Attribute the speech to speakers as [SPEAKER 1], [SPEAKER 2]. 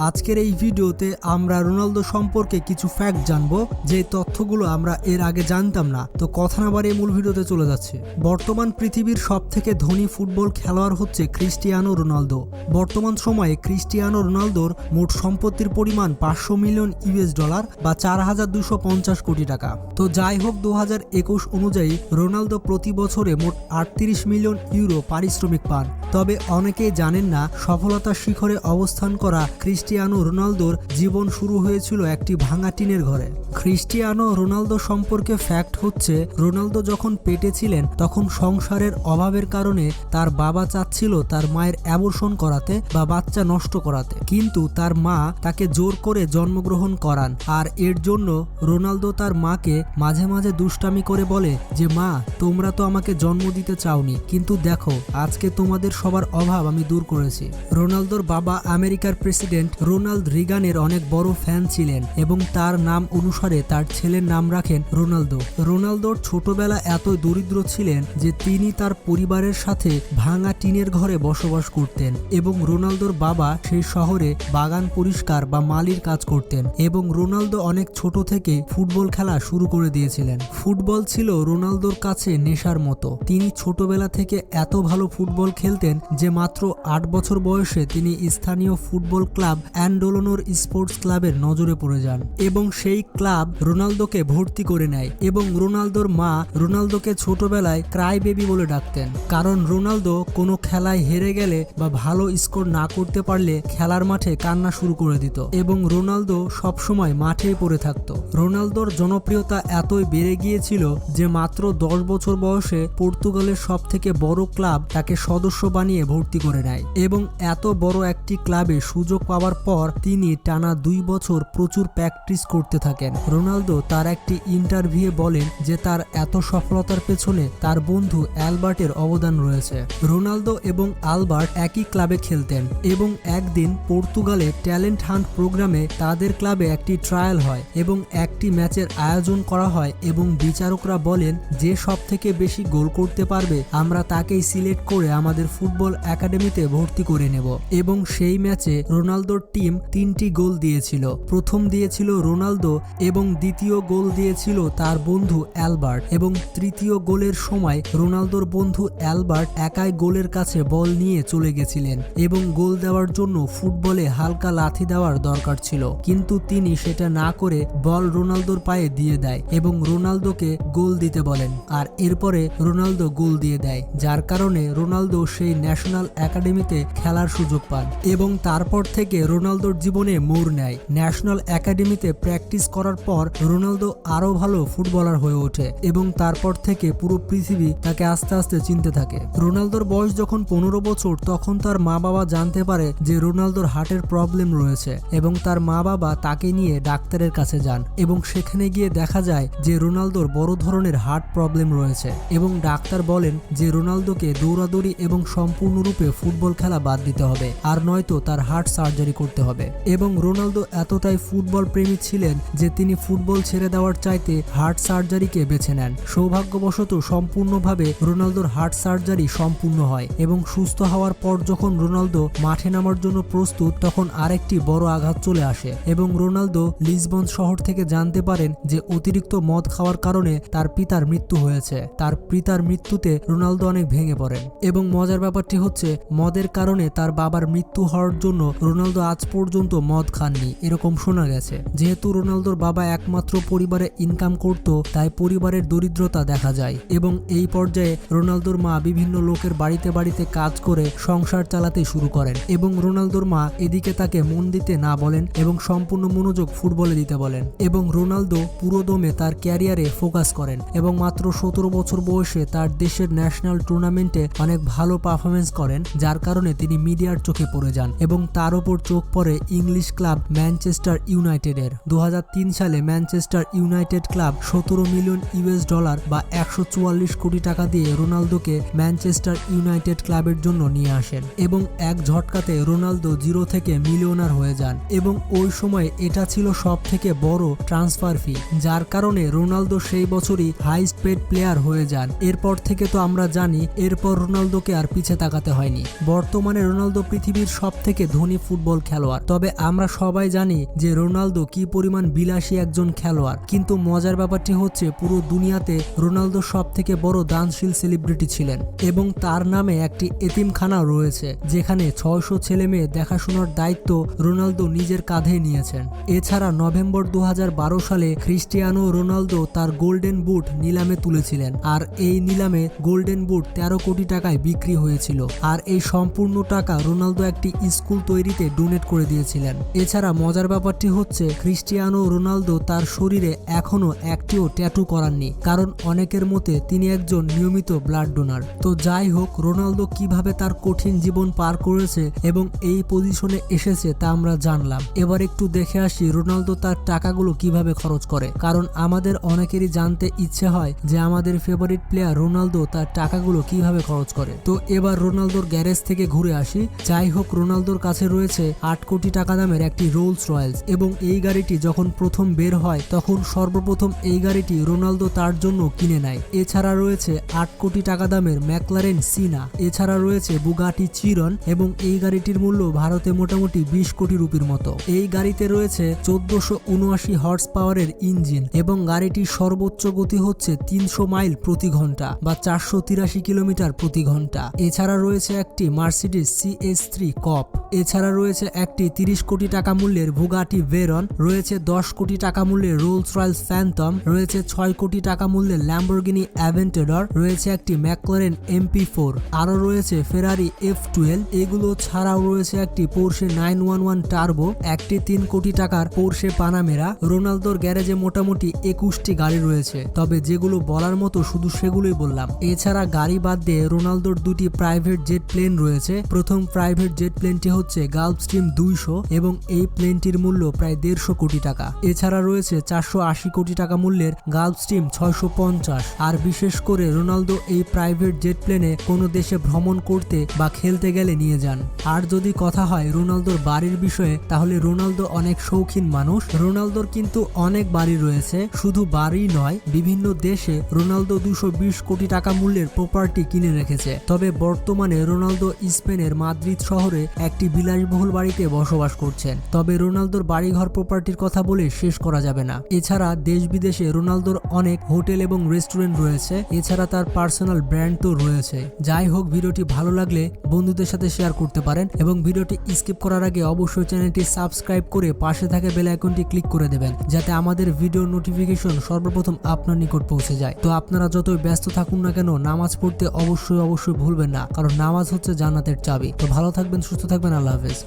[SPEAKER 1] আজকের এই ভিডিওতে আমরা রোনালদো সম্পর্কে কিছু ফ্যাক্ট জানবো, যে তথ্যগুলো আমরা এর আগে জানতাম না। তো কথা না বাড়িয়ে মূল ভিডিওতে চলে যাচ্ছে। বর্তমান পৃথিবীর সবথেকে ধনী ফুটবল খেলোয়াড় হচ্ছে ক্রিস্টিয়ানো রোনালদো। বর্তমান সময়ে ক্রিস্টিয়ানো রোনালদোর মোট সম্পত্তির পরিমাণ 500 মিলিয়ন ইউএস ডলার বা 4250 কোটি টাকা। তো যাই হোক, 2021 অনুযায়ী রোনালদো প্রতি বছরে মোট 38 মিলিয়ন ইউরো পারিশ্রমিক পান। তবে অনেকেই জানেন না, সফলতার শিখরে অবস্থান করা ক্রিস্টিয়ানো রোনালদোর জীবন শুরু হয়েছিল একটি ভাঙা টিনের ঘরে। ক্রিস্টিয়ানো রোনালদো সম্পর্কে ফ্যাক্ট হচ্ছে, রোনালদো যখন পেটে ছিলেন তখন সংসারের অভাবের কারণে তার বাবা চাচ্ছিল তার মায়ের অ্যাবর্শন করাতে বা বাচ্চা নষ্ট করাতে, কিন্তু তার মা তাকে জোর করে জন্মগ্রহণ করান। আর এর জন্য রোনালদো তার মাকে মাঝে মাঝে দুষ্টামি করে বলে যে, মা তোমরা তো আমাকে জন্ম দিতে চাওনি, কিন্তু দেখো আজকে তোমাদের সবার অভাব আমি দূর করেছি। রোনালদোর বাবা আমেরিকার প্রেসিডেন্ট রোনাল্ড রিগানের অনেক বড় ফ্যান ছিলেন এবং তার নাম অনুসারে তার ছেলের নাম রাখেন রোনালদো। রোনালদোর ছোটবেলা এত দরিদ্র ছিলেন যে তিনি তার পরিবারের সাথে ভাঙা টিনের ঘরে বসবাস করতেন এবং রোনালদোর বাবা সেই শহরে বাগান পরিষ্কার বা মালির কাজ করতেন এবং রোনালদো অনেক ছোট থেকে ফুটবল খেলা শুরু করে দিয়েছিলেন। ফুটবল ছিল রোনালদোর কাছে নেশার মতো। তিনি ছোটবেলা থেকে এত ভালো ফুটবল খেলতেন যে মাত্র 8 বছর বয়সে তিনি স্থানীয় ফুটবল ক্লাব অ্যান্ডোলোনোর স্পোর্টস ক্লাবের নজরে পড়ে যান এবং সেই ক্লাব রোনালদোকে ভর্তি করে নেয় এবং রোনালদোর মা রোনালদোকে ছোটবেলায় ক্রাই বেবি বলে ডাকতেন, কারণ রোনালদো কোনো খেলায় হেরে গেলে বা ভালো স্কোর না করতে পারলে খেলার মাঠে কান্না শুরু করে দিত এবং রোনালদো সবসময় মাঠেই পড়ে থাকত। রোনালদোর জনপ্রিয়তা এতই বেড়ে গিয়েছিল যে মাত্র 10 বছর বয়সে পর্তুগালের সবথেকে বড় ক্লাব তাকে সদস্য বানিয়ে ভর্তি করে নেয় এবং এত বড় একটি ক্লাবে সুযোগ পাওয়ার পর তিনি টানা 2 বছর প্রচুর প্র্যাকটিস করতে থাকেন। রোনালদো তার একটি ইন্টারভিউয়ে বলেন যে তার এত সফলতার পেছনে তার বন্ধু অ্যালবার্টের অবদান রয়েছে। রোনালদো এবং অ্যালবার্ট একই ক্লাবে খেলতেন এবং একদিন পর্তুগালে ট্যালেন্ট হান্ট প্রোগ্রামে তাদের ক্লাবে একটি ট্রায়াল হয় এবং একটি ম্যাচের আয়োজন করা হয় এবং বিচারকরা বলেন যে সবথেকে বেশি গোল করতে পারবে আমরা তাকেই সিলেক্ট করে আমাদের ফুটবল একাডেমিতে ভর্তি করে নেব। এবং সেই ম্যাচে রোনালদোর টিম 3টি গোল দিয়েছিল। প্রথম দিয়েছিল রোনালদো এবং দ্বিতীয় গোল দিয়েছিল তার বন্ধু অ্যালবার্ট এবং তৃতীয় গোলের সময় রোনালদোর বন্ধু অ্যালবার্ট একাই গোলের কাছে বল নিয়ে চলে গেছিলেন এবং গোল দেওয়ার জন্য ফুটবলে হালকা লাথি দেওয়ার দরকার ছিল, কিন্তু তিনি সেটা না করে বল রোনালদোর পায়ে দিয়ে দেয় এবং রোনালদোকে গোল দিতে বলেন। আর এরপরে রোনালদো গোল দিয়ে দেয়, যার কারণে রোনালদো সেই ন্যাশনাল একাডেমিতে খেলার সুযোগ পান এবং তারপর থেকে রোনালদোর জীবনে মোড় নেয়। ন্যাশনাল একাডেমিতে প্র্যাকটিস করার পর রোনালদো আরো ভালো ফুটবলার হয়ে ওঠে এবং তারপর থেকে পুরো পৃথিবী তাকে আস্তে আস্তে চিনতে থাকে। রোনালদোর বয়স যখন 15 বছর তখন তার মা বাবা জানতে পারে যে রোনালদোর হার্টের প্রবলেম রয়েছে এবং তার মা বাবা তাকে নিয়ে ডাক্তারের কাছে যান এবং সেখানে গিয়ে দেখা যায় যে রোনালদোর বড় ধরনের হার্ট প্রবলেম রয়েছে এবং ডাক্তার বলেন যে রোনালদোকে দৌড়াদৌড়ি এবং সম্পূর্ণরূপে ফুটবল খেলা বাদ দিতে হবে, আর নয়তো তার হার্ট সার্জারি করতে হবে। এবং রোনালদো এতটাই ফুটবল প্রেমী ছিলেন যে তিনি ফুটবল ছেড়ে দেওয়ার চাইতে হার্ট সার্জারিকে বেছে নেন। সৌভাগ্যবশত সম্পূর্ণভাবে রোনালদোর হার্ট সার্জারি সম্পূর্ণ হয় এবং সুস্থ হওয়ার পর যখন রোনালদো মাঠে নামার জন্য প্রস্তুত তখন আরেকটি বড় আঘাত চলে আসে এবং রোনালদো লিসবন শহর থেকে জানতে পারেন যে অতিরিক্ত মদ খাওয়ার কারণে তার পিতার মৃত্যু হয়েছে। তার পিতার মৃত্যুতে রোনালদো অনেক ভেঙে পড়েন এবং মজার ব্যাপারটি হচ্ছে মদের কারণে তার বাবার মৃত্যু হওয়ার জন্য রোনালদো আজ পর্যন্ত মদ খাননি এরকম শোনা গেছে। যেহেতু রোনালদোর বাবা একমাত্র পরিবারে ইনকাম করত তাই পরিবারের দরিদ্রতা দেখা যায় এবং এই পর্যায়ে রোনালদোর মা বিভিন্ন লোকের বাড়িতে বাড়িতে কাজ করে সংসার চালাতে শুরু করেন এবং রোনালদোর মা এদিকে তাকে মন দিতে না বলেন এবং সম্পূর্ণ মনোযোগ ফুটবলে দিতে বলেন এবং রোনালদো পুরোদমে তার ক্যারিয়ারে ফোকাস করেন এবং মাত্র 17 বছর বয়সে তার দেশের ন্যাশনাল টুর্নামেন্টে অনেক ভালো পারফরমেন্স করেন, যার কারণে তিনি মিডিয়ার চোখে পড়ে যান এবং তার উপর চোখ পড়ে ইংলিশ ক্লাব ম্যানচেস্টার ইউনাইটেডের। 2003 সালে Manchester United club 17 million US dollar বা 144 কোটি টাকা দিয়ে রোনালদোকে ম্যানচেস্টার ইউনাইটেড ক্লাবের জন্য নিয়ে আসেন এবং এক ঝটকাতে রোনালদো জিরো থেকে মিলিয়নার হয়ে যান এবং ওই সময় এটা ছিল সব থেকে বড় ট্রান্সফার ফি, যার কারণে রোনালদো সেই বছরই হাইস্ট পেড প্লেয়ার হয়ে যান। এরপর থেকে তো আমরা জানি এরপর রোনালদোকে আর পিছে তাকাতে হয়নি। বর্তমানে রোনালদো পৃথিবীর সব থেকে ধনী ফুটবল ফুটবল খেলোয়াড়। তবে আমরা সবাই জানি যে রোনালদো কি পরিমাণ বিলাসী একজন খেলোয়াড়, কিন্তু মজার ব্যাপারটি হচ্ছে পুরো দুনিয়াতে রোনালদো সব থেকে বড় দানশীল সেলিব্রিটি ছিলেন এবং তার নামে একটি এতিমখানাও রয়েছে যেখানে 600 ছেলে মেয়ে দেখাশোনার দায়িত্ব রোনালদো নিজের কাঁধে নিয়েছেন। এছাড়া নভেম্বর 2012 সালে ক্রিস্টিয়ানো রোনালদো তার গোল্ডেন বুট নিলামে তুলেছিলেন, আর এই নিলামে গোল্ডেন বুট 13 কোটি টাকায় বিক্রি হয়েছিল। আর এই সম্পূর্ণ টাকা রোনালদো একটি স্কুল তৈরিতে ডোনেট করে দিয়েছিলেন। এছাড়া মজার ব্যাপারটি হচ্ছে ক্রিস্টিয়ানো রোনালদো তার শরীরে এখনো একটিও ট্যাটু করাননি, কারণ অনেকের মতে তিনি একজন নিয়মিত ব্লাড ডোনার। তো যাই হোক, রোনালদো কিভাবে তার কঠিন জীবন পার করেছে এবং এই পজিশনে এসেছে তা আমরা জানলাম। এবার একটু দেখে আসি রোনালদো তার টাকাগুলো কিভাবে খরচ করে, কারণ আমাদের অনেকেরই জানতে ইচ্ছে হয় যে আমাদের ফেভারিট প্লেয়ার রোনালদো তার টাকাগুলো কিভাবে খরচ করে। তো এবার রোনালদোর গ্যারেজ থেকে ঘুরে আসি। যাই হোক, রোনালদোর কাছে রয়েছে 8 কোটি টাকা দামের একটি রোলস রয়েলস এবং এই গাড়িটি যখন প্রথম বের হয় তখন সর্বপ্রথম এই গাড়িটি রোনালদো তার জন্য কিনে নেয়। এছাড়া রয়েছে 8 কোটি টাকা দামের ম্যাকলারেন সিনা, এছাড়া রয়েছে বুগাটি চিরন এবং এই গাড়িটির মূল্য ভারতে মোটামুটি 20 কোটি রুপির মতো। এই গাড়িতে রয়েছে 1479 হর্স পাওয়ারের ইঞ্জিন এবং গাড়িটির সর্বোচ্চ গতি হচ্ছে 300 মাইল প্রতি ঘন্টা বা 483 কিলোমিটার প্রতি ঘন্টা। এছাড়া রয়েছে একটি মার্সিডিজ CS3 কপ, এছাড়া রয়েছে একটি 30 কোটি টাকা মূল্যের বুগাটি ভেরন, রয়েছে 10 কোটি টাকা মূল্যের রোলস রয়েলস ফ্যান্টম, রয়েছে 6 কোটি টাকা মূল্যের ল্যাম্বরগিনি অ্যাভেন্টেডর, রয়েছে একটি ম্যাকলারেন MP4, আরও রয়েছে ফেরারি F12। এগুলো ছাড়াও রয়েছে একটি পোর্শে 911 টার্বো, একটি 3 কোটি টাকার পোর্শে পানামেরা। রোনালদোর গ্যারেজে মোটামুটি 21টি গাড়ি রয়েছে, তবে যেগুলো বলার মতো শুধু সেগুলোই বললাম। এছাড়া গাড়ি বাদ দিয়ে রোনালদোর দুটি প্রাইভেট জেট প্লেন রয়েছে। প্রথম প্রাইভেট জেট প্লেনটি হচ্ছে গালফস্ট্রিম 200 এবং এই প্লেনটির মূল্য প্রায় 150 কোটি টাকা। এছাড়া রয়েছে 480 কোটি টাকা মূল্যের গালফস্ট্রিম 650। আর বিশেষ করে রোনালদো এই প্রাইভেট জেট প্লেনে কোনো দেশে ভ্রমণ করতে বা খেলতে গেলে নিয়ে যান। আর যদি কথা হয় রোনালদোর বাড়ির বিষয়ে, তাহলে রোনালদো অনেক শৌখিন মানুষ। রোনালদোর কিন্তু অনেক বাড়ি রয়েছে, শুধু বাড়ি নয়, বিভিন্ন দেশে রোনালদো 220 কোটি টাকা মূল্যের প্রপার্টি কিনে রেখেছে। তবে বর্তমানে রোনালদো স্পেনের মাদ্রিদ শহরে একটি বিলাসবহুল বাড়িতে বসবাস করছেন। তবে রোনালদোর বাড়িঘর প্রপার্টির কথা বলে শেষ করা যাবে না। এছাড়া দেশ বিদেশে রোনালদোর অনেক হোটেল এবং রেস্টুরেন্ট রয়েছে, এছাড়া তার পার্সোনাল ব্র্যান্ড তো রয়েছে। যাই হোক, ভিডিওটি ভালো লাগলে বন্ধুদের সাথে শেয়ার করতে পারেন এবং ভিডিওটি স্কিপ করার আগে অবশ্যই চ্যানেলটি সাবস্ক্রাইব করে পাশে থাকা বেল আইকনটি ক্লিক করে দেবেন, যাতে আমাদের ভিডিওর নোটিফিকেশন সর্বপ্রথম আপনার নিকট পৌঁছে যায়। তো আপনারা যতই ব্যস্ত থাকুন না কেন, নামাজ পড়তে অবশ্যই ভুলবেন না, কারণ নামাজ হচ্ছে জান্নাতের চাবি। তো ভালো থাকবেন, সুস্থ থাকবেন, আল্লাহ হাফেজ।